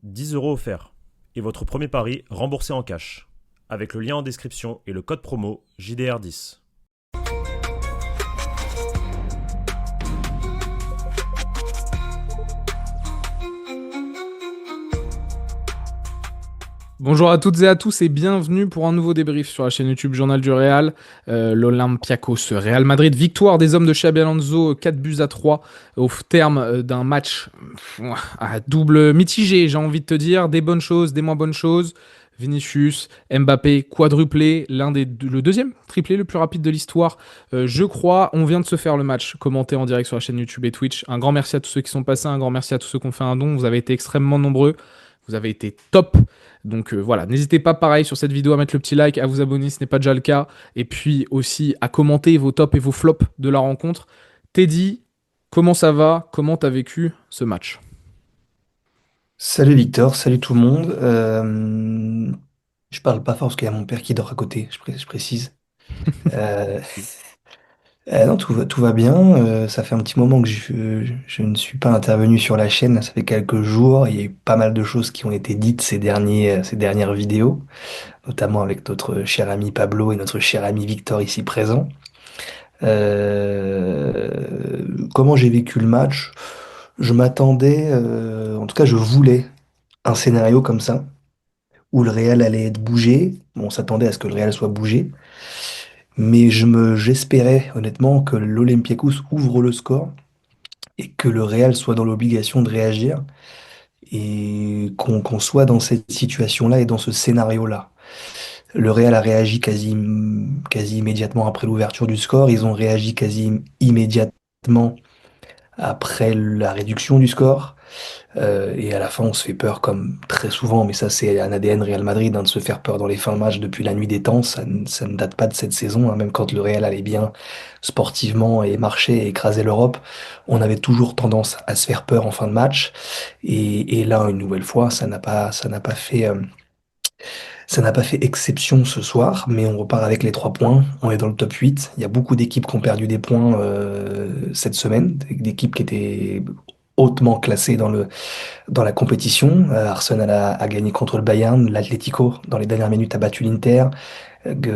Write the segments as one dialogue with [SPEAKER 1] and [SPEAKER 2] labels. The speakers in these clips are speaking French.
[SPEAKER 1] 10 € offerts. Et votre premier pari remboursé en cash. Avec le lien en description et le code promo JDR10.
[SPEAKER 2] Bonjour à toutes et à tous et bienvenue pour un nouveau débrief sur la chaîne YouTube Journal du Real. L'Olympiakos Real Madrid, victoire des hommes de Xabi Alonso, 4-3 au terme d'un match à double mitigé, j'ai envie de te dire, des bonnes choses, des moins bonnes choses. Vinicius, Mbappé, quadruplé, le deuxième triplé le plus rapide de l'histoire, je crois. On vient de se faire le match commenté en direct sur la chaîne YouTube et Twitch. Un grand merci à tous ceux qui sont passés, un grand merci à tous ceux qui ont fait un don. Vous avez été extrêmement nombreux, vous avez été top. Donc voilà, n'hésitez pas pareil sur cette vidéo à mettre le petit like, à vous abonner si ce n'est pas déjà le cas, et puis aussi à commenter vos tops et vos flops de la rencontre. Teddy, comment ça va? Comment t'as vécu ce match?
[SPEAKER 3] Salut Victor, salut tout le monde. Je parle pas fort parce qu'il y a mon père qui dort à côté, je précise. Euh, non, tout va bien. Ça fait un petit moment que je ne suis pas intervenu sur la chaîne. Ça fait quelques jours. Il y a eu pas mal de choses qui ont été dites ces dernières vidéos, notamment avec notre cher ami Pablo et notre cher ami Victor ici présent. Comment j'ai vécu le match? Je m'attendais, en tout cas, je voulais un scénario comme ça où le Real allait être bougé. Bon, on s'attendait à ce que le Real soit bougé, mais j'espérais honnêtement que l'Olympiakos ouvre le score et que le Real soit dans l'obligation de réagir et qu'on soit dans cette situation-là et dans ce scénario-là. Le Real a réagi quasi immédiatement après l'ouverture du score. Ils ont réagi quasi immédiatement après la réduction du score. Et à la fin, on se fait peur comme très souvent, mais ça c'est un ADN Real Madrid, hein, de se faire peur dans les fins de match depuis la nuit des temps. Ça ne date pas de cette saison, hein. Même quand le Real allait bien sportivement et marchait et écrasait l'Europe, on avait toujours tendance à se faire peur en fin de match. Et là, une nouvelle fois, ça n'a pas fait exception ce soir, mais on repart avec les 3 points. On est dans le top 8. Il y a beaucoup d'équipes qui ont perdu des points cette semaine, d'équipes qui étaient hautement classées dans la compétition. Arsenal a gagné contre le Bayern, l'Atlético dans les dernières minutes a battu l'Inter,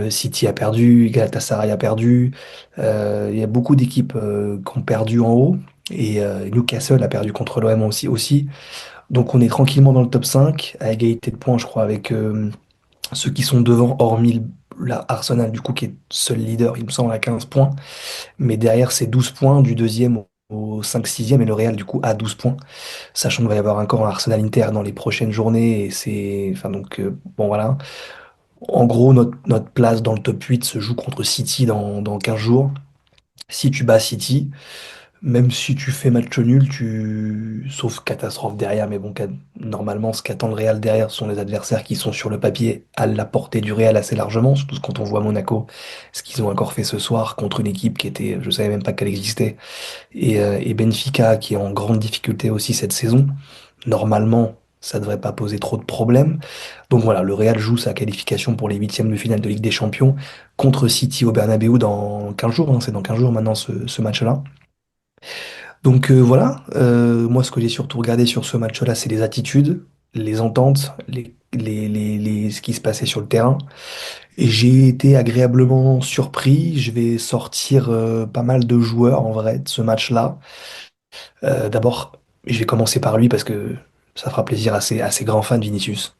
[SPEAKER 3] City a perdu, Galatasaray a perdu. Il y a beaucoup d'équipes qui ont perdu en haut et Newcastle a perdu contre l'OM aussi. Donc on est tranquillement dans le top 5 à égalité de points, je crois, avec ceux qui sont devant, hormis la Arsenal du coup qui est seul leader, il me semble, à 15 points. Mais derrière, c'est 12 points du deuxième au 5-6e et le Real du coup à 12 points, sachant qu'il va y avoir encore un Arsenal Inter dans les prochaines journées et c'est enfin donc bon voilà. En gros, notre place dans le top 8 se joue contre City dans 15 jours. Si tu bats City, même si tu fais match nul, sauf catastrophe derrière, mais bon, normalement, ce qu'attend le Real derrière sont les adversaires qui sont sur le papier à la portée du Real assez largement, surtout quand on voit Monaco, ce qu'ils ont encore fait ce soir contre une équipe qui était, je savais même pas qu'elle existait, et Benfica qui est en grande difficulté aussi cette saison. Normalement, ça devrait pas poser trop de problèmes. Donc voilà, le Real joue sa qualification pour les huitièmes de finale de Ligue des Champions contre City au Bernabéu dans 15 jours, hein, c'est dans 15 jours maintenant ce match-là. Donc voilà, moi ce que j'ai surtout regardé sur ce match-là, c'est les attitudes, les ententes, ce qui se passait sur le terrain. Et j'ai été agréablement surpris. Je vais sortir pas mal de joueurs en vrai de ce match-là. D'abord, je vais commencer par lui parce que ça fera plaisir à ces grands fans de Vinicius.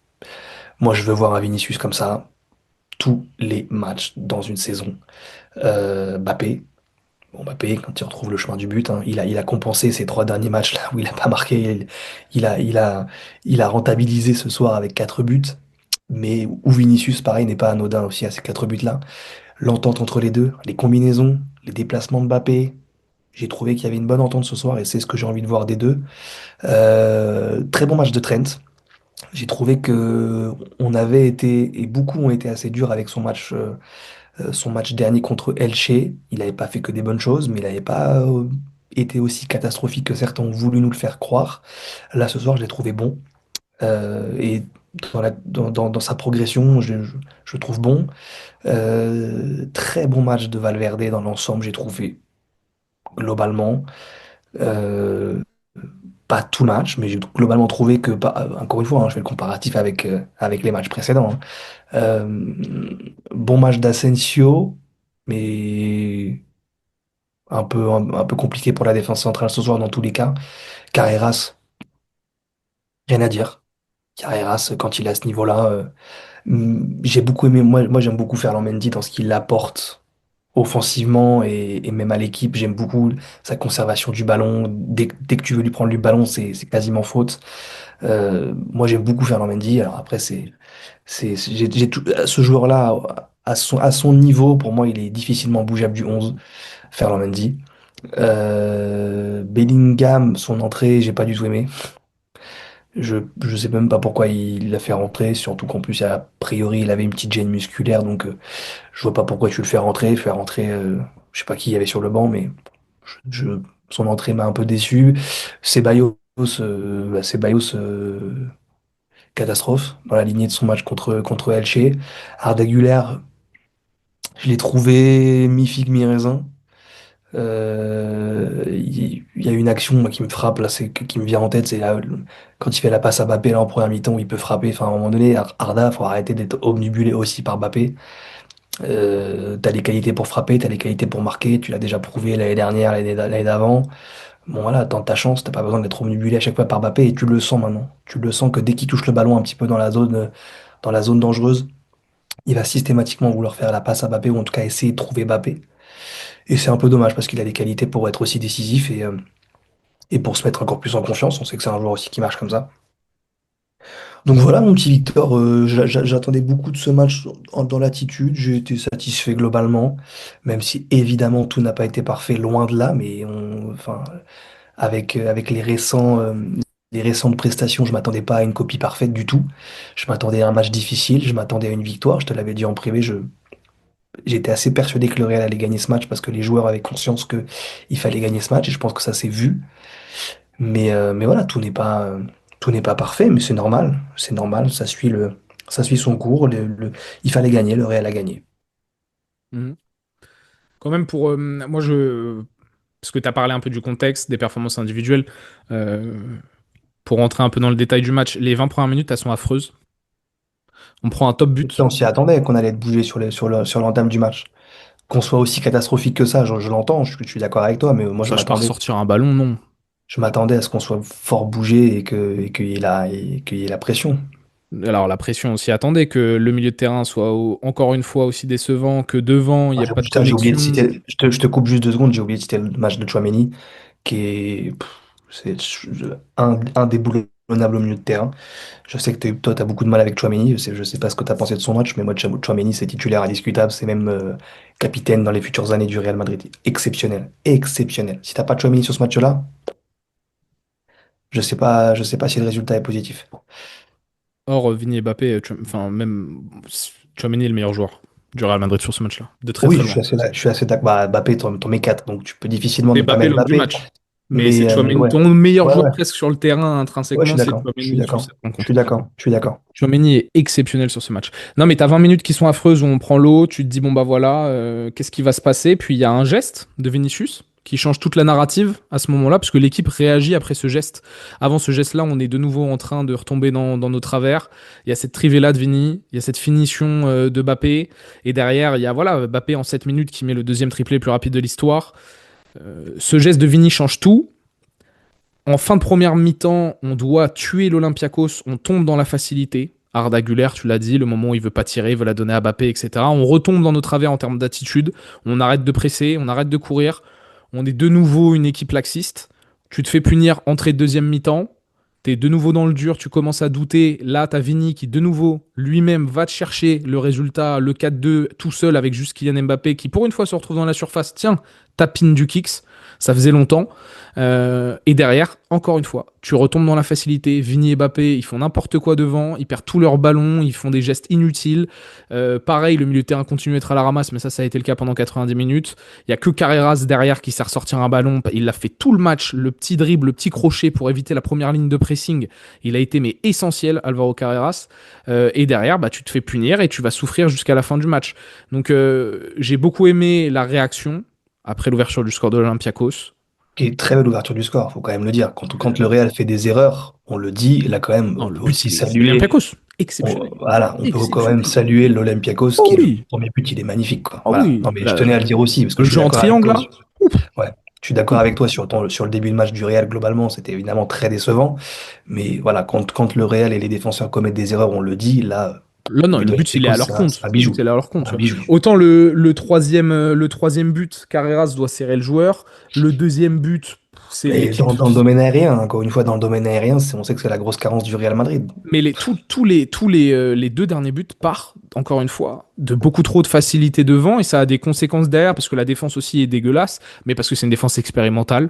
[SPEAKER 3] Moi, je veux voir un Vinicius comme ça tous les matchs dans une saison. Mbappé. Bon, Mbappé, quand il retrouve le chemin du but, hein, il a compensé ces 3 derniers matchs là où il a pas marqué. Il a, il a, il a rentabilisé ce soir avec 4 buts. Mais où Vinicius, pareil, n'est pas anodin aussi à ces 4 buts-là. L'entente entre les deux, les combinaisons, les déplacements de Mbappé. J'ai trouvé qu'il y avait une bonne entente ce soir et c'est ce que j'ai envie de voir des deux. Très bon match de Trent. J'ai trouvé que on avait été, et beaucoup ont été assez durs avec son match dernier contre Elche. Il n'avait pas fait que des bonnes choses, mais il n'avait pas été aussi catastrophique que certains ont voulu nous le faire croire. Là, ce soir, je l'ai trouvé bon. Et dans sa progression, je trouve bon. Très bon match de Valverde dans l'ensemble, j'ai trouvé globalement. Euh, pas tout le match, mais j'ai globalement trouvé que, encore une fois, hein, je fais le comparatif avec les matchs précédents, hein. Bon match d'Asensio, mais un peu compliqué pour la défense centrale ce soir dans tous les cas. Carreras, rien à dire. Carreras, quand il est à ce niveau-là, j'ai beaucoup aimé, moi j'aime beaucoup Ferland Mendy dans ce qu'il apporte offensivement et même à l'équipe. J'aime beaucoup sa conservation du ballon. Dès que tu veux lui prendre le ballon, c'est quasiment faute. Moi j'aime beaucoup Ferland Mendy. Alors après, ce joueur-là, à son niveau, pour moi, il est difficilement bougeable du 11, Ferland Mendy. Bellingham, son entrée, j'ai pas du tout aimé. Je sais même pas pourquoi il l'a fait rentrer, surtout qu'en plus, a priori, il avait une petite gêne musculaire, donc je vois pas pourquoi tu le fais rentrer. Faire rentrer, je sais pas qui il y avait sur le banc, mais son entrée m'a un peu déçu. Ceballos, catastrophe dans la lignée de son match contre Elche. Arda Güler, je l'ai trouvé mi-figue, mi-raisin. Il y a une action moi, qui me frappe là, qui me vient en tête, c'est là, quand il fait la passe à Mbappé là, en première mi-temps où il peut frapper. Enfin, à un moment donné, Arda, faut arrêter d'être obnubilé aussi par Mbappé. T'as les qualités pour frapper, t'as les qualités pour marquer. Tu l'as déjà prouvé l'année dernière, l'année d'avant. Bon voilà, tente ta chance, t'as pas besoin d'être obnubilé à chaque fois par Mbappé et tu le sens maintenant. Tu le sens que dès qu'il touche le ballon un petit peu dans la zone dangereuse, il va systématiquement vouloir faire la passe à Mbappé ou en tout cas essayer de trouver Mbappé. Et c'est un peu dommage parce qu'il a des qualités pour être aussi décisif et pour se mettre encore plus en confiance. On sait que c'est un joueur aussi qui marche comme ça. Donc voilà, mon petit Victor, j'attendais beaucoup de ce match dans l'attitude. J'ai été satisfait globalement, même si évidemment tout n'a pas été parfait, loin de là. Mais enfin, avec les récentes prestations, je m'attendais pas à une copie parfaite du tout. Je m'attendais à un match difficile, je m'attendais à une victoire. Je te l'avais dit en privé, j'étais assez persuadé que le Real allait gagner ce match parce que les joueurs avaient conscience que il fallait gagner ce match et je pense que ça s'est vu. Mais voilà, tout n'est pas parfait, mais c'est normal. C'est normal, ça suit son cours. Il fallait gagner, le Real a gagné.
[SPEAKER 2] Mhm. Quand même, parce que tu as parlé un peu du contexte, des performances individuelles, euh, pour rentrer un peu dans le détail du match, les 20 premières minutes, elles sont affreuses. On prend un top
[SPEAKER 3] Et ça,
[SPEAKER 2] but.
[SPEAKER 3] on s'y attendait qu'on allait être bougé sur l'entame du match. Qu'on soit aussi catastrophique que ça, je l'entends, je suis d'accord avec toi, mais moi
[SPEAKER 2] Sache pas ressortir un ballon, non.
[SPEAKER 3] je m'attendais à ce qu'on soit fort bougé et qu'il y ait la pression.
[SPEAKER 2] Alors la pression, on s'y attendait, que le milieu de terrain soit encore une fois aussi décevant, que devant, il n'y
[SPEAKER 3] Ah,
[SPEAKER 2] ait pas de
[SPEAKER 3] J'ai oublié de
[SPEAKER 2] connexion.
[SPEAKER 3] citer, je te coupe juste 2 secondes, j'ai oublié de citer le match de Tchouaméni, qui est, c'est indéboulonnable au milieu de terrain. Je sais que toi, tu as beaucoup de mal avec Tchouaméni. Je sais pas ce que tu as pensé de son match, mais moi, Tchouaméni, c'est titulaire indiscutable. C'est même capitaine dans les futures années du Real Madrid. Exceptionnel. Exceptionnel. Si t'as pas Tchouaméni sur ce match-là, je sais pas si le résultat est positif.
[SPEAKER 2] Or, Vini et Mbappé, enfin même Tchouaméni est le meilleur joueur du Real Madrid sur ce match-là, de très
[SPEAKER 3] Oui,
[SPEAKER 2] très loin.
[SPEAKER 3] je suis assez d'accord. Bah, Mbappé, t'en mets 4, donc tu peux difficilement
[SPEAKER 2] C'est
[SPEAKER 3] ne pas
[SPEAKER 2] Mbappé
[SPEAKER 3] mettre
[SPEAKER 2] l'homme du
[SPEAKER 3] Mbappé.
[SPEAKER 2] match. Mais c'est
[SPEAKER 3] Mais
[SPEAKER 2] Tchouaméni,
[SPEAKER 3] ouais.
[SPEAKER 2] ton meilleur
[SPEAKER 3] Ouais,
[SPEAKER 2] joueur
[SPEAKER 3] ouais.
[SPEAKER 2] presque sur le terrain
[SPEAKER 3] Ouais, je suis
[SPEAKER 2] intrinsèquement, c'est
[SPEAKER 3] d'accord. Je suis
[SPEAKER 2] Tchouaméni sur
[SPEAKER 3] d'accord.
[SPEAKER 2] cette
[SPEAKER 3] Je suis
[SPEAKER 2] rencontre.
[SPEAKER 3] d'accord. Je suis d'accord.
[SPEAKER 2] Tchouaméni est exceptionnel sur ce match. Non, mais t'as 20 minutes qui sont affreuses où on prend l'eau, tu te dis bon bah voilà, qu'est-ce qui va se passer? Puis il y a un geste de Vinicius qui change toute la narrative à ce moment-là, parce que l'équipe réagit après ce geste. Avant ce geste-là, on est de nouveau en train de retomber dans nos travers. Il y a cette trivella de Vini, il y a cette finition de Mbappé, et derrière, il y a voilà, Mbappé en 7 minutes qui met le deuxième triplé le plus rapide de l'histoire. Ce geste de Vini change tout. En fin de première mi-temps, on doit tuer l'Olympiakos, on tombe dans la facilité. Arda Güler, tu l'as dit, le moment où il veut pas tirer, il veut la donner à Mbappé, etc. On retombe dans nos travers en termes d'attitude. On arrête de presser, on arrête de courir. On est de nouveau une équipe laxiste. Tu te fais punir entrée de deuxième mi-temps. T'es de nouveau dans le dur, tu commences à douter. Là, t'as Vini qui, de nouveau, lui-même va te chercher le résultat, le 4-2, tout seul avec juste Kylian Mbappé, qui pour une fois se retrouve dans la surface. Tiens, tapine du kicks. Ça faisait longtemps. Et derrière, encore une fois, tu retombes dans la facilité. Vini et Mbappé, ils font n'importe quoi devant, ils perdent tous leurs ballons, ils font des gestes inutiles. Pareil, le milieu de terrain continue d'être à la ramasse, mais ça a été le cas pendant 90 minutes. Il y a que Carreras derrière qui sait ressortir un ballon. Il l'a fait tout le match, le petit dribble, le petit crochet pour éviter la première ligne de pressing. Il a été mais essentiel, Alvaro Carreras. Et derrière, bah, tu te fais punir et tu vas souffrir jusqu'à la fin du match. Donc j'ai beaucoup aimé la réaction après l'ouverture du score de l'Olympiakos.
[SPEAKER 3] qui est très belle ouverture du score, faut quand même le dire. Quand le Real fait des erreurs, on le dit, là quand même,
[SPEAKER 2] Non,
[SPEAKER 3] on
[SPEAKER 2] le
[SPEAKER 3] peut
[SPEAKER 2] but,
[SPEAKER 3] aussi
[SPEAKER 2] c'est
[SPEAKER 3] saluer,
[SPEAKER 2] Olympiakos. Exceptionnel.
[SPEAKER 3] on peut quand même
[SPEAKER 2] Exceptionnel.
[SPEAKER 3] saluer l'Olympiakos,
[SPEAKER 2] Oh
[SPEAKER 3] qui est le
[SPEAKER 2] oui.
[SPEAKER 3] premier but, il est magnifique, quoi.
[SPEAKER 2] Ah
[SPEAKER 3] Voilà.
[SPEAKER 2] oui.
[SPEAKER 3] Non, mais je
[SPEAKER 2] Là,
[SPEAKER 3] tenais à le dire aussi, parce que
[SPEAKER 2] le
[SPEAKER 3] je suis
[SPEAKER 2] jeu en
[SPEAKER 3] d'accord avec
[SPEAKER 2] triangle,
[SPEAKER 3] toi.
[SPEAKER 2] là. Ouf.
[SPEAKER 3] Ouais, je suis d'accord
[SPEAKER 2] Ouf.
[SPEAKER 3] avec toi sur le début de match du Real, globalement, c'était évidemment très décevant. Mais voilà, quand le Real et les défenseurs commettent des erreurs, on le dit, là,
[SPEAKER 2] Là, non,
[SPEAKER 3] but
[SPEAKER 2] le
[SPEAKER 3] de
[SPEAKER 2] but, il est
[SPEAKER 3] l'Olympiakos,
[SPEAKER 2] à leur
[SPEAKER 3] c'est
[SPEAKER 2] compte.
[SPEAKER 3] un
[SPEAKER 2] Le but,
[SPEAKER 3] bijou.
[SPEAKER 2] il est à leur compte.
[SPEAKER 3] Un bijou.
[SPEAKER 2] Autant le troisième but, Carreras doit serrer le joueur. Le deuxième but, c'est
[SPEAKER 3] Et
[SPEAKER 2] l'équipe.
[SPEAKER 3] dans le domaine aérien, encore une fois, dans le domaine aérien, on sait que c'est la grosse carence du Real Madrid.
[SPEAKER 2] Mais les deux derniers buts partent, encore une fois, de beaucoup trop de facilité devant et ça a des conséquences derrière parce que la défense aussi est dégueulasse, mais parce que c'est une défense expérimentale.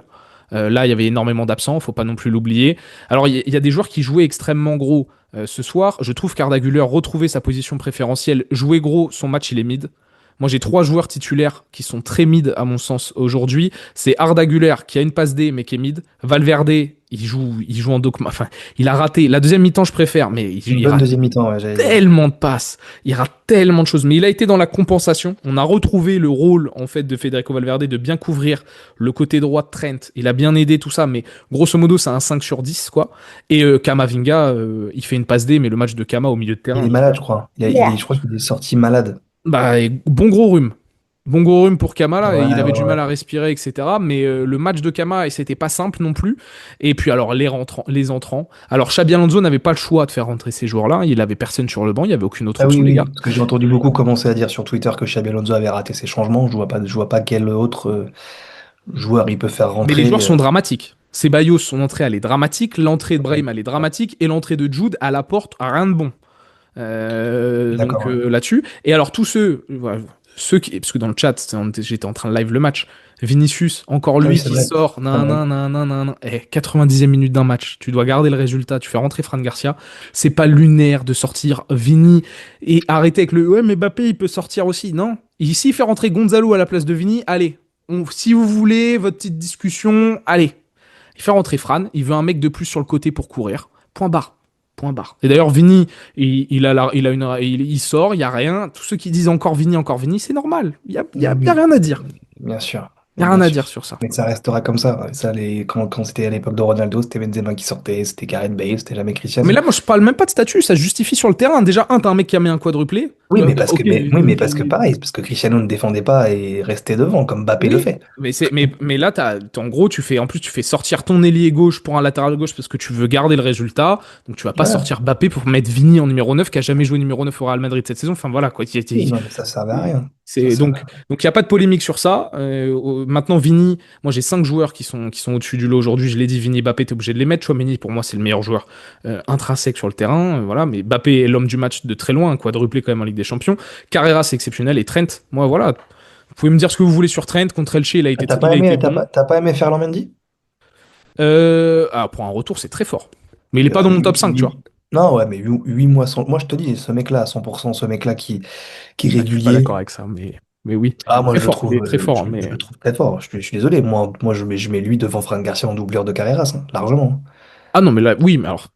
[SPEAKER 2] Là, il y avait énormément d'absents, faut pas non plus l'oublier. Alors, il y a des joueurs qui jouaient extrêmement gros ce soir. Je trouve qu'Arda Güler retrouvait sa position préférentielle. Jouer gros, son match, il est mid. Moi, j'ai trois joueurs titulaires qui sont très mid à mon sens aujourd'hui. C'est Arda Güler qui a une passe D mais qui est mid. Valverde, il joue en dogma. Enfin, il a raté. La deuxième mi-temps, je préfère, mais
[SPEAKER 3] Une
[SPEAKER 2] il
[SPEAKER 3] bonne
[SPEAKER 2] rate
[SPEAKER 3] deuxième mi-temps, ouais, j'allais dire.
[SPEAKER 2] tellement de passes. Il rate tellement de choses. Mais il a été dans la compensation. On a retrouvé le rôle en fait de Federico Valverde de bien couvrir le côté droit de Trent. Il a bien aidé tout ça, mais grosso modo, c'est un 5 sur 10 quoi. Et Kamavinga, il fait une passe D, mais le match de Kama au milieu de
[SPEAKER 3] Il
[SPEAKER 2] terrain.
[SPEAKER 3] est malade, je crois. Je crois qu'il est sorti malade.
[SPEAKER 2] Bah, et bon gros rhume. Bon gros rhume pour Kamala, il
[SPEAKER 3] Ouais,
[SPEAKER 2] avait
[SPEAKER 3] ouais,
[SPEAKER 2] du mal
[SPEAKER 3] ouais.
[SPEAKER 2] à respirer, etc. Mais le match de Kama, et c'était pas simple non plus. Et puis alors les entrants. Alors Xabi Alonso n'avait pas le choix de faire rentrer ces joueurs-là. Il avait personne sur le banc, il y avait aucune autre
[SPEAKER 3] Ah oui,
[SPEAKER 2] option, les
[SPEAKER 3] oui,
[SPEAKER 2] gars.
[SPEAKER 3] parce que j'ai entendu beaucoup commencer à dire sur Twitter que Xabi Alonso avait raté ses changements. Je vois pas quel autre joueur il peut faire
[SPEAKER 2] Mais les
[SPEAKER 3] rentrer.
[SPEAKER 2] joueurs sont dramatiques. Ceballos, son entrée, elle est dramatique. L'entrée de
[SPEAKER 3] Ouais,
[SPEAKER 2] Brahim, elle est dramatique. Et l'entrée de Jude, à la porte, rien de bon.
[SPEAKER 3] d'accord, ouais.
[SPEAKER 2] Là-dessus. Et alors tous ceux, voilà, parce que dans le chat, j'étais en train de live le match. Vinicius, encore
[SPEAKER 3] Ah oui,
[SPEAKER 2] lui
[SPEAKER 3] c'est
[SPEAKER 2] qui
[SPEAKER 3] vrai.
[SPEAKER 2] sort,
[SPEAKER 3] C'est
[SPEAKER 2] nan,
[SPEAKER 3] vrai.
[SPEAKER 2] nan, nan, nan, nan, nan. 90e minute d'un match, tu dois garder le résultat, tu fais rentrer Fran Garcia. C'est pas lunaire de sortir Vini et arrêter avec le ouais, mais Mbappé il peut sortir aussi. Non, ici il fait rentrer Gonzalo à la place de Vini. Allez, si vous voulez votre petite discussion, allez. Il fait rentrer Fran, il veut un mec de plus sur le côté pour courir. Point barre. Point barre. Et d'ailleurs, Vini, il sort, il n'y a rien. Tous ceux qui disent encore Vini, c'est normal. Il y a
[SPEAKER 3] Oui,
[SPEAKER 2] rien à dire.
[SPEAKER 3] bien sûr.
[SPEAKER 2] Il n'y a
[SPEAKER 3] Bien
[SPEAKER 2] rien à
[SPEAKER 3] sûr.
[SPEAKER 2] dire sur ça.
[SPEAKER 3] Mais ça restera comme ça. Ça, quand c'était à l'époque de Ronaldo, c'était Benzema qui sortait, c'était Gareth Bale, c'était jamais
[SPEAKER 2] Mais
[SPEAKER 3] Cristiano.
[SPEAKER 2] là, moi, je parle même pas de statut, ça se justifie sur le terrain. Déjà, t'as un mec qui a mis un quadruplé. Ok,
[SPEAKER 3] Oui, mais parce que pareil, parce que Cristiano ne défendait pas et restait devant, comme Mbappé le
[SPEAKER 2] oui,
[SPEAKER 3] fait.
[SPEAKER 2] mais là, en gros, tu fais sortir ton ailier gauche pour un latéral gauche parce que tu veux garder le résultat. Donc, tu vas pas
[SPEAKER 3] Voilà.
[SPEAKER 2] sortir Mbappé pour mettre Vini en numéro 9 qui a jamais joué numéro 9 au Real Madrid cette saison. Enfin, voilà, quoi.
[SPEAKER 3] Oui, non, mais ça servait à rien. Ça
[SPEAKER 2] C'est
[SPEAKER 3] servait
[SPEAKER 2] donc
[SPEAKER 3] à rien.
[SPEAKER 2] donc il y a pas de polémique sur ça. Maintenant Vini, moi j'ai 5 joueurs qui sont au-dessus du lot aujourd'hui. Je l'ai dit, Vini, Mbappé, t'es obligé de les mettre. Chouameni pour moi c'est le meilleur joueur intrinsèque sur le terrain, voilà. Mais Mbappé est l'homme du match de très loin, un quadruplé quand même en Ligue des Champions. Carrera c'est exceptionnel et Trent, moi voilà. Vous pouvez me dire ce que vous voulez sur Trent contre Elche, il a été bon.
[SPEAKER 3] T'as pas aimé Ferland Mendy?
[SPEAKER 2] Pour un retour c'est très fort, mais il est pas dans mon top 5 tu vois.
[SPEAKER 3] Non, ouais, mais 8 mois sans. Moi, je te dis, ce mec-là, à 100%, ce mec-là qui est
[SPEAKER 2] Ah, je suis pas d'accord
[SPEAKER 3] régulier.
[SPEAKER 2] avec ça, mais oui,
[SPEAKER 3] Ah, moi,
[SPEAKER 2] très fort, il est très fort,
[SPEAKER 3] je
[SPEAKER 2] mais
[SPEAKER 3] le trouve très fort. Je suis désolé. Moi je mets lui devant Franck Garcia en doubleur de Carreras, hein, largement.
[SPEAKER 2] ah non mais là oui mais alors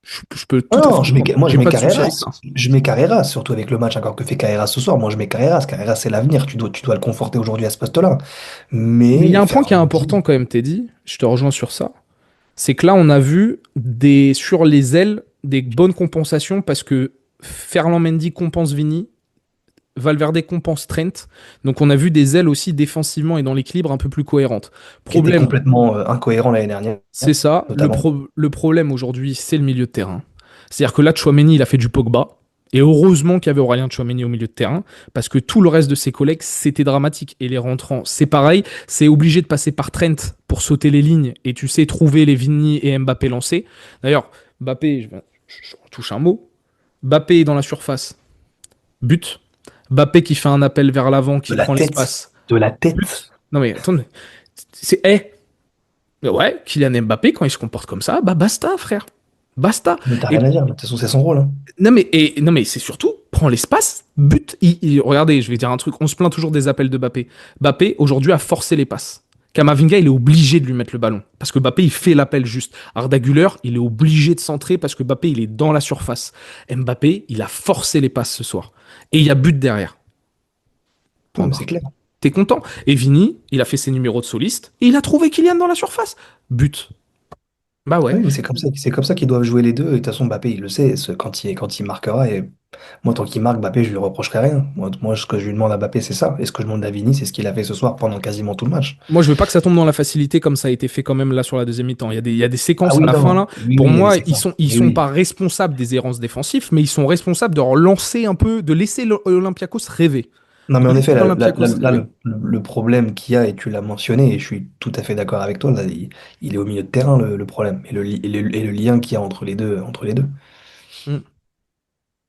[SPEAKER 2] je peux tout à fait
[SPEAKER 3] Non,
[SPEAKER 2] comprendre.
[SPEAKER 3] moi, je
[SPEAKER 2] J'ai
[SPEAKER 3] mets
[SPEAKER 2] pas de souci avec
[SPEAKER 3] Carreras.
[SPEAKER 2] ça.
[SPEAKER 3] Je mets Carreras, surtout avec le match encore que fait Carreras ce soir. Moi, je mets Carreras. Carreras, c'est l'avenir. Tu dois le conforter aujourd'hui à ce poste-là.
[SPEAKER 2] Mais il y
[SPEAKER 3] Mais
[SPEAKER 2] a un point qui est
[SPEAKER 3] Ferland
[SPEAKER 2] important
[SPEAKER 3] Mendy,
[SPEAKER 2] quand même, Teddy, je te rejoins sur ça, c'est que là on a vu sur les ailes des bonnes compensations parce que Ferland Mendy compense Vini, Valverde compense Trent, donc on a vu des ailes aussi défensivement et dans l'équilibre un peu plus cohérentes.
[SPEAKER 3] qui était
[SPEAKER 2] Problème,
[SPEAKER 3] complètement incohérent l'année dernière,
[SPEAKER 2] c'est ça,
[SPEAKER 3] notamment.
[SPEAKER 2] le problème aujourd'hui c'est le milieu de terrain. C'est-à-dire que là Tchouaméni il a fait du Pogba, et heureusement qu'il y avait Aurélien Tchouaméni au milieu de terrain, parce que tout le reste de ses collègues, c'était dramatique. Et les rentrants, c'est pareil, c'est obligé de passer par Trent pour sauter les lignes, et tu sais trouver les Vini et Mbappé lancés. D'ailleurs, Mbappé, je touche un mot, Mbappé est dans la surface, but. Mbappé qui fait un appel vers l'avant,
[SPEAKER 3] De
[SPEAKER 2] qui
[SPEAKER 3] la
[SPEAKER 2] prend
[SPEAKER 3] tête.
[SPEAKER 2] l'espace,
[SPEAKER 3] De la
[SPEAKER 2] but.
[SPEAKER 3] tête.
[SPEAKER 2] Non mais attendez, c'est... ouais, Kylian Mbappé, quand il se comporte comme ça, bah basta, frère. Basta.
[SPEAKER 3] Mais t'as
[SPEAKER 2] Et
[SPEAKER 3] rien à dire. De toute façon, c'est son rôle, hein.
[SPEAKER 2] non mais c'est surtout, prends l'espace, but. Regardez, je vais dire un truc, on se plaint toujours des appels de Mbappé. Mbappé, aujourd'hui, a forcé les passes. Kamavinga, il est obligé de lui mettre le ballon. Parce que Mbappé, il fait l'appel juste. Arda Güler, il est obligé de centrer parce que Mbappé, il est dans la surface. Mbappé, il a forcé les passes ce soir. Et il y a but derrière.
[SPEAKER 3] Non,
[SPEAKER 2] Point
[SPEAKER 3] mais c'est
[SPEAKER 2] barre.
[SPEAKER 3] clair.
[SPEAKER 2] T'es content. Et Vini, il a fait ses numéros de soliste, et il a trouvé Kylian dans la surface. But. Bah ouais.
[SPEAKER 3] Oui, mais c'est comme ça qu'ils doivent jouer les deux. Et de toute façon, Mbappé, il le sait, quand il marquera. Et moi, tant qu'il marque, Mbappé, je lui reprocherai rien. Moi, ce que je lui demande à Mbappé, c'est ça. Et ce que je demande à Vini, c'est ce qu'il a fait ce soir pendant quasiment tout le match.
[SPEAKER 2] Moi, je veux pas que ça tombe dans la facilité comme ça a été fait quand même là sur la deuxième mi-temps. Il y a des
[SPEAKER 3] Ah
[SPEAKER 2] séquences à
[SPEAKER 3] oui,
[SPEAKER 2] la fin
[SPEAKER 3] non.
[SPEAKER 2] là.
[SPEAKER 3] Oui,
[SPEAKER 2] Pour
[SPEAKER 3] oui, il y a des
[SPEAKER 2] moi, ils
[SPEAKER 3] séquences.
[SPEAKER 2] sont, ils
[SPEAKER 3] Oui,
[SPEAKER 2] sont
[SPEAKER 3] oui.
[SPEAKER 2] pas responsables des errances défensives, mais ils sont responsables de relancer un peu, de laisser l'Olympiakos rêver.
[SPEAKER 3] Non, mais
[SPEAKER 2] De
[SPEAKER 3] en
[SPEAKER 2] laisser
[SPEAKER 3] effet,
[SPEAKER 2] l'Olympiakos
[SPEAKER 3] là,
[SPEAKER 2] rêver.
[SPEAKER 3] le problème qu'il y a, et tu l'as mentionné, et je suis tout à fait d'accord avec toi, là, il est au milieu de terrain, le problème, et le lien qu'il y a entre les deux.
[SPEAKER 2] Mm.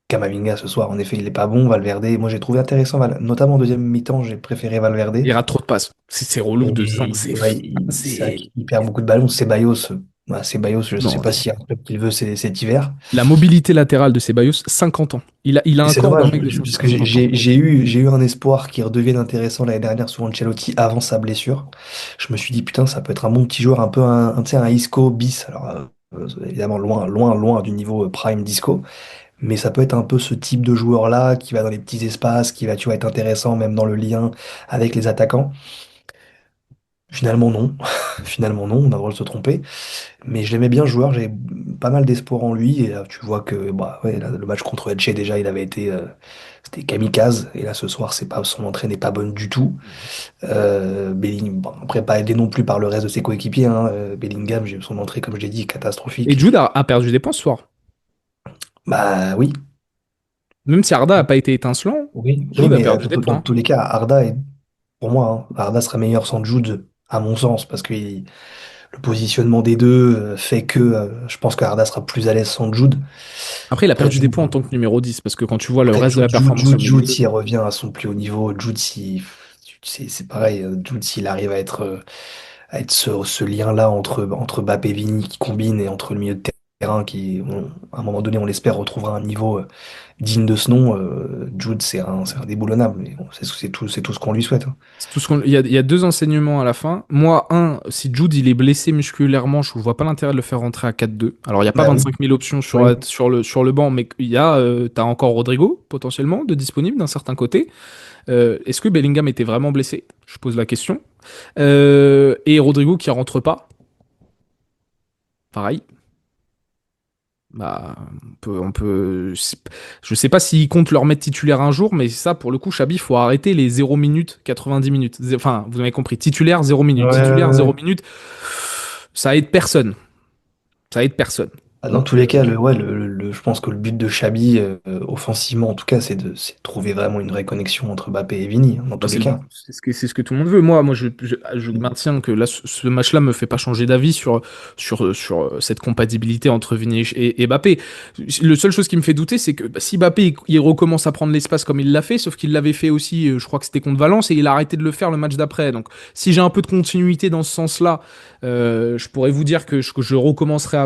[SPEAKER 3] Kamavinga, ce soir, en effet, il est pas bon. Valverde, moi, j'ai trouvé intéressant, notamment en deuxième mi-temps, j'ai préféré Valverde.
[SPEAKER 2] Il rate trop de passes. C'est relou de sang.
[SPEAKER 3] Ouais, c'est vrai qu'il perd beaucoup de ballons. Ceballos, je sais
[SPEAKER 2] Non.
[SPEAKER 3] pas s'il y a un club qu'il veut cet hiver.
[SPEAKER 2] La mobilité latérale de Ceballos, 50 ans. Il a
[SPEAKER 3] Et
[SPEAKER 2] un
[SPEAKER 3] c'est
[SPEAKER 2] corps d'un
[SPEAKER 3] dommage,
[SPEAKER 2] mec de
[SPEAKER 3] parce que
[SPEAKER 2] 50 ans.
[SPEAKER 3] j'ai eu un espoir qui redevienne intéressant l'année dernière sur Ancelotti avant sa blessure. Je me suis dit, putain, ça peut être un bon petit joueur, un peu tu sais, un Isco bis. Alors, évidemment, loin, loin, loin du niveau prime d'Isco. Mais ça peut être un peu ce type de joueur-là qui va dans les petits espaces, qui va, tu vois, être intéressant même dans le lien avec les attaquants. Finalement, non. Finalement, non. On a le droit de se tromper. Mais je l'aimais bien, ce joueur, j'ai pas mal d'espoir en lui. Et là, tu vois que bah, ouais, là, le match contre Elche, déjà, il avait été. C'était kamikaze. Et là, ce soir, son entrée n'est pas bonne du tout. Bon, après, pas aidé non plus par le reste de ses coéquipiers, hein. Bellingham, son entrée, comme je l'ai dit,
[SPEAKER 2] Et
[SPEAKER 3] catastrophique.
[SPEAKER 2] Jude a perdu des points ce soir.
[SPEAKER 3] Bah oui,
[SPEAKER 2] Même si Arda a pas été étincelant,
[SPEAKER 3] oui, oui,
[SPEAKER 2] Jude a
[SPEAKER 3] mais
[SPEAKER 2] perdu des
[SPEAKER 3] dans
[SPEAKER 2] points.
[SPEAKER 3] tous les cas, pour moi, hein, Arda sera meilleur sans Jude, à mon sens, parce que le positionnement des deux fait que je pense que Arda sera plus à l'aise sans Jude.
[SPEAKER 2] Après, il a
[SPEAKER 3] Après,
[SPEAKER 2] perdu des
[SPEAKER 3] Jude,
[SPEAKER 2] points en tant que numéro 10, parce que quand tu vois le
[SPEAKER 3] après,
[SPEAKER 2] reste de la performance au milieu.
[SPEAKER 3] S'il revient à son plus haut niveau, c'est pareil. Jude, s'il arrive à être ce lien-là entre Mbappé et Vini qui combine et entre le milieu de terrain à un moment donné, on l'espère, retrouvera un niveau digne de ce nom. Jude, c'est un déboulonnable. Mais bon, c'est tout ce qu'on lui souhaite, hein.
[SPEAKER 2] C'est tout ce qu'on... il y a deux enseignements à la fin. Moi, si Jude il est blessé musculairement, je ne vois pas l'intérêt de le faire rentrer à 4-2. Alors, il n'y a pas
[SPEAKER 3] Bah oui,
[SPEAKER 2] 25 000 options sur,
[SPEAKER 3] oui.
[SPEAKER 2] sur le banc, mais t'as encore Rodrigo, potentiellement, de disponible d'un certain côté. Est-ce que Bellingham était vraiment blessé? Je pose la question. Et Rodrigo qui rentre pas, pareil. Bah, je sais pas s'ils comptent leur mettre titulaire un jour, mais ça, pour le coup, Chabi, il faut arrêter les 0 minutes, 90 minutes. Enfin, vous avez compris, titulaire 0
[SPEAKER 3] Ouais,
[SPEAKER 2] minutes,
[SPEAKER 3] ouais,
[SPEAKER 2] titulaire 0
[SPEAKER 3] ouais.
[SPEAKER 2] minutes. Ça aide personne. Ça aide personne.
[SPEAKER 3] Dans
[SPEAKER 2] Donc,
[SPEAKER 3] tous les cas, ouais, je pense que le but de Xabi, offensivement en tout cas, c'est de trouver vraiment une vraie connexion entre Mbappé et Vini, hein, dans
[SPEAKER 2] bah,
[SPEAKER 3] tous les cas.
[SPEAKER 2] c'est ce que tout le monde veut. Moi je maintiens que là, ce match-là me fait pas changer d'avis sur cette compatibilité entre Vini et Mbappé. Le seule chose qui me fait douter, c'est que si Mbappé il recommence à prendre l'espace comme il l'a fait, sauf qu'il l'avait fait aussi, je crois que c'était contre Valence, et il a arrêté de le faire le match d'après. Donc, si j'ai un peu de continuité dans ce sens-là, je pourrais vous dire que je recommencerai à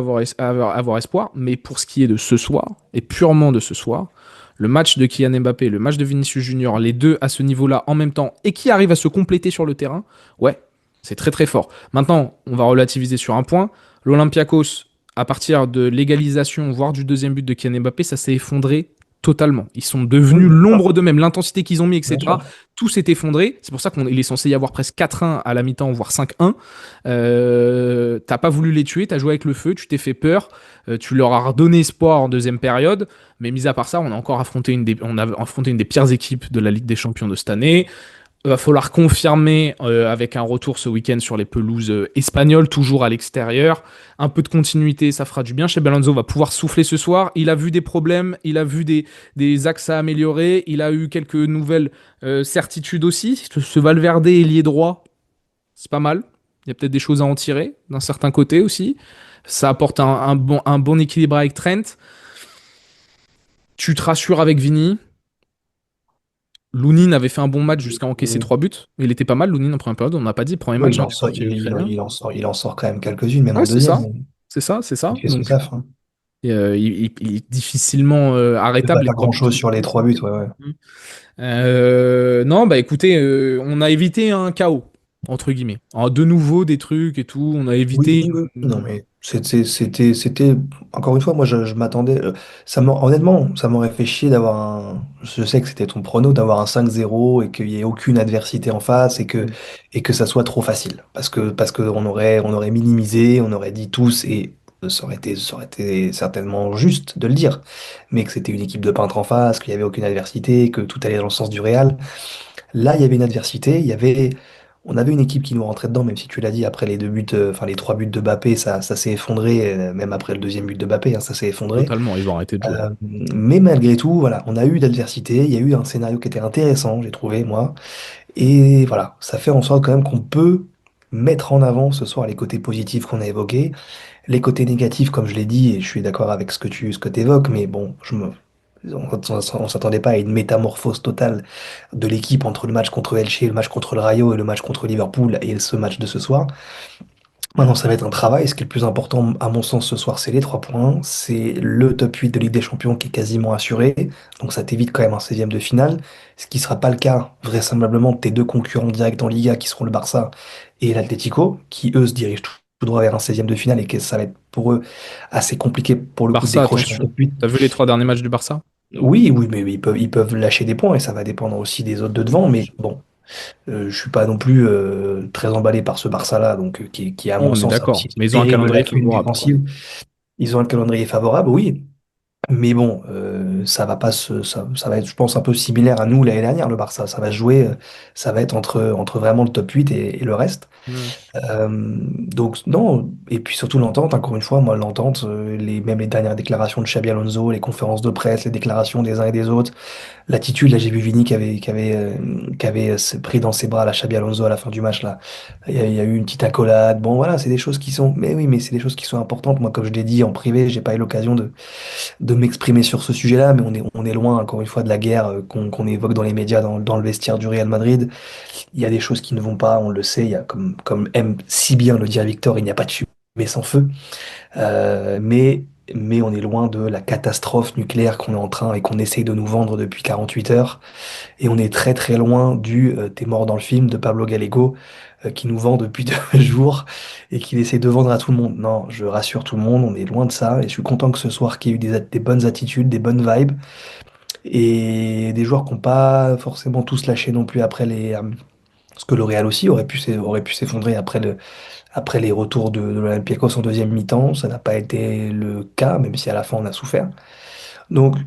[SPEAKER 2] avoir espoir. Mais pour ce qui est de ce soir, et purement de ce soir, le match de Kylian Mbappé, le match de Vinicius Junior, les deux à ce niveau-là en même temps et qui arrivent à se compléter sur le terrain, ouais, c'est très très fort. Maintenant, on va relativiser sur un point. L'Olympiakos, à partir de l'égalisation, voire du deuxième but de Kylian Mbappé, ça s'est effondré totalement. Ils sont
[SPEAKER 3] Oui,
[SPEAKER 2] devenus
[SPEAKER 3] bien sûr.
[SPEAKER 2] l'ombre d'eux-mêmes, l'intensité qu'ils ont mis,
[SPEAKER 3] Bien
[SPEAKER 2] etc.
[SPEAKER 3] sûr.
[SPEAKER 2] Tout s'est effondré. C'est pour ça qu'il est censé y avoir presque 4-1 à la mi-temps, voire 5-1. T'as pas voulu les tuer, t'as joué avec le feu, tu t'es fait peur, tu leur as redonné espoir en deuxième période. Mais mis à part ça, on a affronté une des pires équipes de la Ligue des Champions de cette année. Il va falloir confirmer avec un retour ce week-end sur les pelouses espagnoles, toujours à l'extérieur. Un peu de continuité, ça fera du bien. Xabi Alonso va pouvoir souffler ce soir. Il a vu des problèmes, il a vu des axes à améliorer, il a eu quelques nouvelles certitudes aussi. Ce Valverde ailier droit, c'est pas mal. Il y a peut-être des choses à en tirer d'un certain côté aussi. Ça apporte un bon équilibre avec Trent. Tu te rassures avec Vini. Lounine avait fait un bon match jusqu'à encaisser
[SPEAKER 3] Et-
[SPEAKER 2] 3 buts. Il était pas mal, Lounine, en première période. On n'a pas dit, premier
[SPEAKER 3] ouais,
[SPEAKER 2] match, hein, les portiers ukrainiens.
[SPEAKER 3] il en sort quand même quelques-unes, même en
[SPEAKER 2] Ouais, c'est
[SPEAKER 3] deuxième.
[SPEAKER 2] ça. C'est ça, c'est
[SPEAKER 3] Il
[SPEAKER 2] ça.
[SPEAKER 3] fait son
[SPEAKER 2] Donc,
[SPEAKER 3] taf, hein.
[SPEAKER 2] il est difficilement
[SPEAKER 3] Il fait
[SPEAKER 2] arrêtable, les
[SPEAKER 3] pas
[SPEAKER 2] 3 buts
[SPEAKER 3] grand-chose
[SPEAKER 2] qu'il
[SPEAKER 3] sur les
[SPEAKER 2] encaisse.
[SPEAKER 3] 3 buts, ouais, ouais.
[SPEAKER 2] Non, bah écoutez, on a évité un chaos, entre guillemets. De nouveau, des trucs et tout. On a
[SPEAKER 3] Oui,
[SPEAKER 2] évité
[SPEAKER 3] oui, oui. Non, mais. C'était, encore une fois, moi je m'attendais, honnêtement, ça m'aurait fait chier d'avoir je sais que c'était ton prono, d'avoir un 5-0 et qu'il n'y ait aucune adversité en face
[SPEAKER 2] Mm.
[SPEAKER 3] et que ça soit trop facile. Parce que on aurait minimisé, on aurait dit tous, et ça aurait été certainement juste de le dire, mais que c'était une équipe de peintres en face, qu'il n'y avait aucune adversité, que tout allait dans le sens du Real. Là, il y avait une adversité, on avait une équipe qui nous rentrait dedans, même si tu l'as dit, après les deux buts, enfin les trois buts de Mbappé, ça s'est effondré, même après le deuxième but de Mbappé, hein, ça s'est effondré.
[SPEAKER 2] Totalement, ils ont arrêté de jouer.
[SPEAKER 3] Mais malgré tout, voilà, on a eu d'adversité, il y a eu un scénario qui était intéressant, j'ai trouvé, moi. Et voilà, ça fait en sorte quand même qu'on peut mettre en avant ce soir les côtés positifs qu'on a évoqués, les côtés négatifs, comme je l'ai dit, et je suis d'accord avec ce que tu évoques, mais bon, on s'attendait pas à une métamorphose totale de l'équipe entre le match contre Elche, le match contre le Rayo et le match contre Liverpool et ce match de ce soir. Maintenant, ça va être un travail. Ce qui est le plus important, à mon sens, ce soir, c'est les 3 points. C'est le top 8 de Ligue des Champions qui est quasiment assuré. Donc, ça t'évite quand même un 16e de finale. Ce qui ne sera pas le cas, vraisemblablement, de tes deux concurrents directs en Liga, qui seront le Barça et l'Atlético, qui, eux, se dirigent tout droit vers un 16e de finale et que ça va être pour eux assez compliqué, pour le coup, de
[SPEAKER 2] Barça,
[SPEAKER 3] décrocher un
[SPEAKER 2] attention.
[SPEAKER 3] top 8.
[SPEAKER 2] T'as vu les 3 derniers matchs du Barça?
[SPEAKER 3] Oui, oui, mais ils peuvent lâcher des points et ça va dépendre aussi des autres de devant. Mais bon, je suis pas non plus très emballé par ce Barça-là, donc qui, à
[SPEAKER 2] Non,
[SPEAKER 3] mon
[SPEAKER 2] on est
[SPEAKER 3] sens, a
[SPEAKER 2] d'accord.
[SPEAKER 3] aussi
[SPEAKER 2] Mais
[SPEAKER 3] une
[SPEAKER 2] ils ont un
[SPEAKER 3] terrible
[SPEAKER 2] calendrier
[SPEAKER 3] lacune
[SPEAKER 2] favorable, quoi.
[SPEAKER 3] défensive. Ils ont un calendrier favorable, oui, mais bon, ça va pas ça va être, je pense, un peu similaire à nous l'année dernière, le Barça. Ça va se jouer, ça va être entre vraiment le top 8 et le reste.
[SPEAKER 2] Mm.
[SPEAKER 3] Donc non, et puis surtout l'entente, encore une fois, moi l'entente, même les dernières déclarations de Xabi Alonso, les conférences de presse, les déclarations des uns et des autres, l'attitude, là j'ai vu Vini qui avait se pris dans ses bras la Xabi Alonso à la fin du match là. Il y a eu une petite accolade. Bon voilà, c'est des choses qui sont, mais oui, mais c'est des choses qui sont importantes. Moi, comme je l'ai dit en privé, j'ai pas eu l'occasion de m'exprimer sur ce sujet-là, mais on est loin encore une fois de la guerre qu'on évoque dans les médias, dans le vestiaire du Real Madrid. Il y a des choses qui ne vont pas, on le sait. Il y a comme aime si bien le dire Victor, il n'y a pas de fumée sans feu. Mais on est loin de la catastrophe nucléaire qu'on est en train et qu'on essaye de nous vendre depuis 48 heures. Et on est très très loin du T'es mort dans le film de Pablo Gallego qui nous vend depuis 2 jours et qu'il essaie de vendre à tout le monde. Non, je rassure tout le monde, on est loin de ça. Et je suis content que ce soir qu'il y ait eu des bonnes attitudes, des bonnes vibes et des joueurs qui n'ont pas forcément tous lâché non plus après parce que le Real aussi aurait pu s'effondrer après les retours de l'Olympiakos en deuxième mi-temps. Ça n'a pas été le cas, même si à la fin on a souffert. Donc,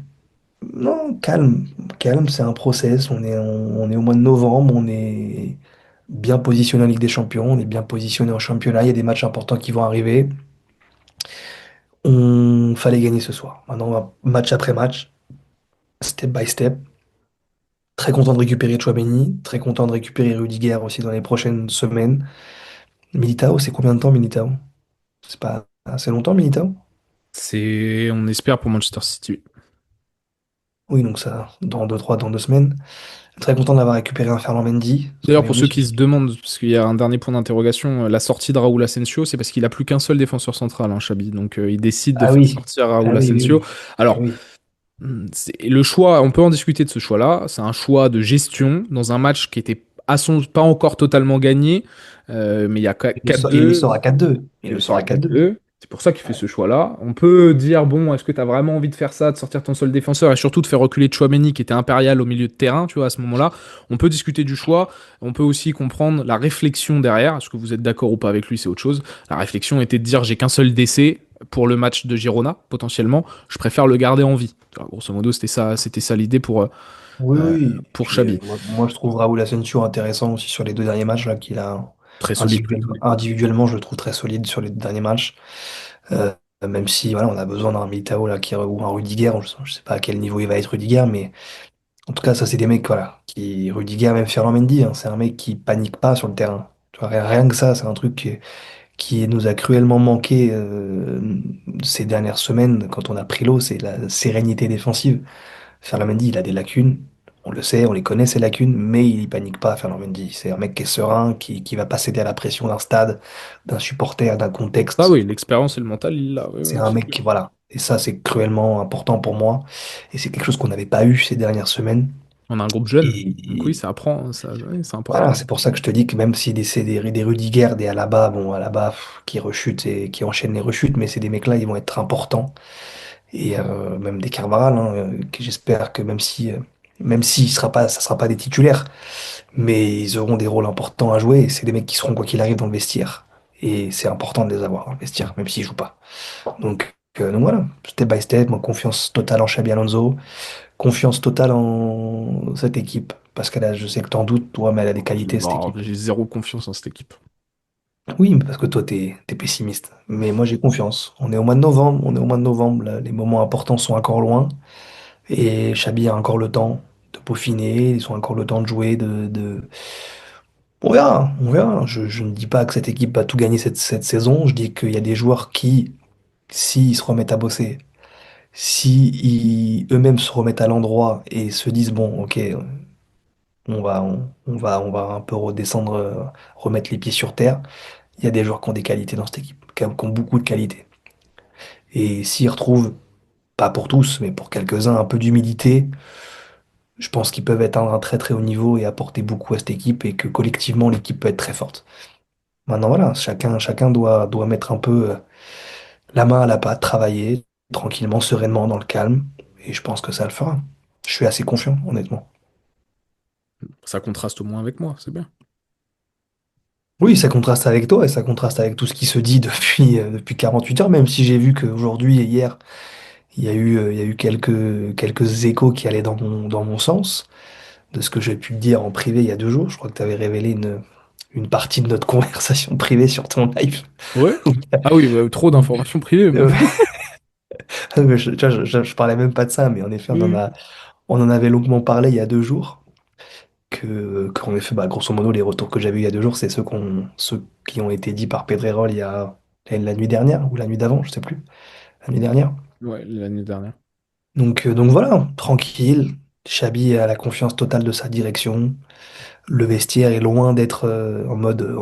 [SPEAKER 3] non, calme, calme, c'est un process. On est au mois de novembre, on est bien positionné en Ligue des Champions, on est bien positionné en championnat. Il y a des matchs importants qui vont arriver. On fallait gagner ce soir. Maintenant, match après match, step by step. Très content de récupérer Chouameni, très content de récupérer Rudiger aussi dans les prochaines semaines. Militao, c'est combien de temps Militao? C'est pas assez longtemps Militao?
[SPEAKER 2] On espère pour Manchester City.
[SPEAKER 3] Oui, donc ça, dans 2 semaines. Très content d'avoir récupéré un Ferland Mendy sur
[SPEAKER 2] D'ailleurs,
[SPEAKER 3] les
[SPEAKER 2] pour ceux
[SPEAKER 3] muscles.
[SPEAKER 2] qui se demandent, parce qu'il y a un dernier point d'interrogation, la sortie de Raúl Asensio, c'est parce qu'il a plus qu'un seul défenseur central, hein, Xabi. Donc, il décide de
[SPEAKER 3] Ah
[SPEAKER 2] faire
[SPEAKER 3] oui,
[SPEAKER 2] sortir
[SPEAKER 3] ah
[SPEAKER 2] Raúl
[SPEAKER 3] oui, oui,
[SPEAKER 2] Asensio.
[SPEAKER 3] oui. Ah
[SPEAKER 2] Alors,
[SPEAKER 3] oui.
[SPEAKER 2] le choix, on peut en discuter de ce choix-là. C'est un choix de gestion dans un match qui était pas encore totalement gagné, mais il y a
[SPEAKER 3] Il le
[SPEAKER 2] 4-2.
[SPEAKER 3] sort à 4-2. Il
[SPEAKER 2] Il le
[SPEAKER 3] le
[SPEAKER 2] sort
[SPEAKER 3] sort
[SPEAKER 2] à
[SPEAKER 3] à 4-2.
[SPEAKER 2] 4-2. C'est pour ça qu'il fait
[SPEAKER 3] Ouais.
[SPEAKER 2] ce choix-là. On peut dire, bon, est-ce que tu as vraiment envie de faire ça, de sortir ton seul défenseur et surtout de faire reculer Chouameni qui était impérial au milieu de terrain, tu vois, à ce moment-là. On peut discuter du choix. On peut aussi comprendre la réflexion derrière. Est-ce que vous êtes d'accord ou pas avec lui, c'est autre chose. La réflexion était de dire, j'ai qu'un seul décès pour le match de Girona, potentiellement. Je préfère le garder en vie. Alors, grosso modo, c'était ça l'idée
[SPEAKER 3] Oui,
[SPEAKER 2] euh,
[SPEAKER 3] oui. Et
[SPEAKER 2] pour
[SPEAKER 3] puis,
[SPEAKER 2] Xabi.
[SPEAKER 3] moi, je trouve Raúl Asensio intéressant aussi sur les 2 derniers matchs là, qu'il a
[SPEAKER 2] Très solide.
[SPEAKER 3] individuellement, je le trouve très solide sur les 2 derniers matchs. Euh, Même si voilà, on a besoin d'un Militao là, ou un Rudiger. Je sais pas à quel niveau il va être Rudiger, mais en tout cas, ça, c'est des mecs, voilà, Rudiger, même Ferland Mendy, hein, c'est un mec qui panique pas sur le terrain. Tu vois, rien que ça, c'est un truc qui nous a cruellement manqué ces dernières semaines quand on a pris l'eau, c'est la sérénité défensive. Ferland Mendy, il a des lacunes. On le sait, on les connaît ces lacunes, mais il y panique pas, Ferland Mendy. C'est un mec qui est serein, qui va pas céder à la pression d'un stade, d'un supporter, d'un
[SPEAKER 2] Ah
[SPEAKER 3] contexte.
[SPEAKER 2] oui, l'expérience et le mental, il l'a. Oui,
[SPEAKER 3] C'est
[SPEAKER 2] oui,
[SPEAKER 3] un
[SPEAKER 2] c'est
[SPEAKER 3] mec
[SPEAKER 2] clair.
[SPEAKER 3] qui, voilà. Et ça, c'est cruellement important pour moi. Et c'est quelque chose qu'on n'avait pas eu ces dernières semaines.
[SPEAKER 2] On a un groupe jeune, donc oui,
[SPEAKER 3] Et,
[SPEAKER 2] ça apprend, oui, c'est
[SPEAKER 3] voilà,
[SPEAKER 2] important.
[SPEAKER 3] c'est pour ça que je te dis que même si c'est des Rudiger, des Alaba, bon, Alaba qui rechutent et qui enchaînent les rechutes, mais c'est des mecs-là, ils vont être importants. Et même des Carvajal, hein, que j'espère que même si ça sera pas des titulaires, mais ils auront des rôles importants à jouer. Et c'est des mecs qui seront quoi qu'il arrive dans le vestiaire. Et c'est important de les avoir dans le vestiaire, même s'ils jouent pas. Donc voilà, step by step, moi, confiance totale en Xabi Alonso, confiance totale en cette équipe. Parce que là, je sais que t'en doutes, toi, mais elle a des qualités, cette
[SPEAKER 2] Bon,
[SPEAKER 3] équipe.
[SPEAKER 2] j'ai zéro confiance en cette équipe.
[SPEAKER 3] Oui, mais parce que toi, t'es pessimiste. Mais moi, j'ai confiance. On est au mois de novembre, on est au mois de novembre, là, les moments importants sont encore loin. Et Xabi a encore le temps de peaufiner, ils ont encore le temps de jouer, On verra, on verra. Je ne dis pas que cette équipe va tout gagner cette saison. Je dis qu'il y a des joueurs qui, s'ils se remettent à bosser, si eux-mêmes se remettent à l'endroit et se disent, bon, ok, on va un peu redescendre, remettre les pieds sur terre. Il y a des joueurs qui ont des qualités dans cette équipe, qui ont beaucoup de qualités. Et s'ils retrouvent, pas pour tous, mais pour quelques-uns, un peu d'humilité, je pense qu'ils peuvent atteindre un très très haut niveau et apporter beaucoup à cette équipe et que collectivement l'équipe peut être très forte. Maintenant voilà, chacun doit mettre un peu la main à la pâte, travailler tranquillement, sereinement, dans le calme, et je pense que ça le fera. Je suis assez confiant, honnêtement.
[SPEAKER 2] Ça contraste au moins avec moi, c'est bien.
[SPEAKER 3] Oui, ça contraste avec toi et ça contraste avec tout ce qui se dit depuis 48 heures, même si j'ai vu qu'aujourd'hui et hier, il y a eu quelques échos qui allaient dans mon sens, de ce que j'ai pu te dire en privé il y a 2 jours. Je crois que tu avais révélé une partie de notre conversation privée sur ton live.
[SPEAKER 2] Ouais? Ah oui, bah, trop d'informations privées même.
[SPEAKER 3] Tu vois, je parlais même pas de ça, mais en effet,
[SPEAKER 2] Oui.
[SPEAKER 3] on en avait longuement parlé il y a 2 jours. Qu'en effet, bah, grosso modo, les retours que j'avais eu il y a 2 jours, c'est ceux qui ont été dits par Pedrerol il y a la nuit dernière ou la nuit d'avant, je sais plus, la nuit dernière.
[SPEAKER 2] Ouais, l'année dernière.
[SPEAKER 3] Donc voilà, tranquille. Xabi a la confiance totale de sa direction. Le vestiaire est loin d'être en mode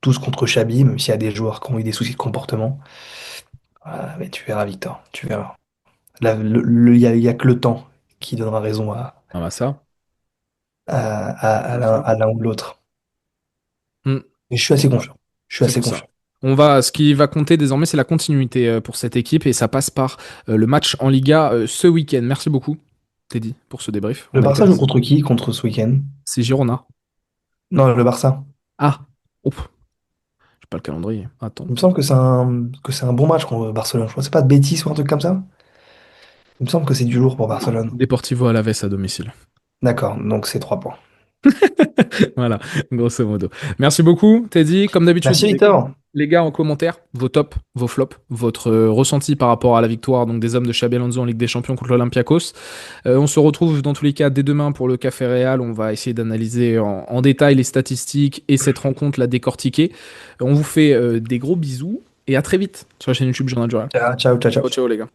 [SPEAKER 3] tous contre Xabi, même s'il y a des joueurs qui ont eu des soucis de comportement. Ah, mais tu verras, Victor, tu verras. Là, il y a que le temps qui donnera raison à,
[SPEAKER 2] Ah bah ça,
[SPEAKER 3] à, à, à
[SPEAKER 2] c'est
[SPEAKER 3] l'un
[SPEAKER 2] ça.
[SPEAKER 3] à l'un ou l'autre.
[SPEAKER 2] Hmm,
[SPEAKER 3] Mais je suis assez confiant. Je suis
[SPEAKER 2] c'est
[SPEAKER 3] assez
[SPEAKER 2] pour ça.
[SPEAKER 3] confiant.
[SPEAKER 2] Ce qui va compter désormais, c'est la continuité pour cette équipe et ça passe par le match en Liga ce week-end. Merci beaucoup, Teddy, pour ce débrief.
[SPEAKER 3] Le
[SPEAKER 2] On a été
[SPEAKER 3] Barça joue
[SPEAKER 2] assez.
[SPEAKER 3] contre qui contre ce week-end?
[SPEAKER 2] C'est Girona.
[SPEAKER 3] Non, le Barça.
[SPEAKER 2] Ah, ouf, j'ai pas le calendrier. Attends.
[SPEAKER 3] Il me semble que c'est un bon match contre Barcelone. Je crois que c'est pas de bêtises ou un truc comme ça. Il me semble que c'est du lourd pour Barcelone.
[SPEAKER 2] Deportivo Alavés à domicile.
[SPEAKER 3] D'accord, donc c'est 3 points.
[SPEAKER 2] Voilà, grosso modo. Merci beaucoup, Teddy. Comme d'habitude,
[SPEAKER 3] Merci Victor.
[SPEAKER 2] les gars, en commentaire, vos tops, vos flops, votre ressenti par rapport à la victoire donc, des hommes de Xabi Alonso en Ligue des Champions contre l'Olympiakos. On se retrouve dans tous les cas dès demain pour le Café Réal. On va essayer d'analyser en détail les statistiques et cette rencontre, la décortiquer. On vous fait des gros bisous et à très vite sur la chaîne YouTube Journal du Réal.
[SPEAKER 3] Ciao, ciao, ciao,
[SPEAKER 2] Ciao,
[SPEAKER 3] ciao.
[SPEAKER 2] ciao les gars.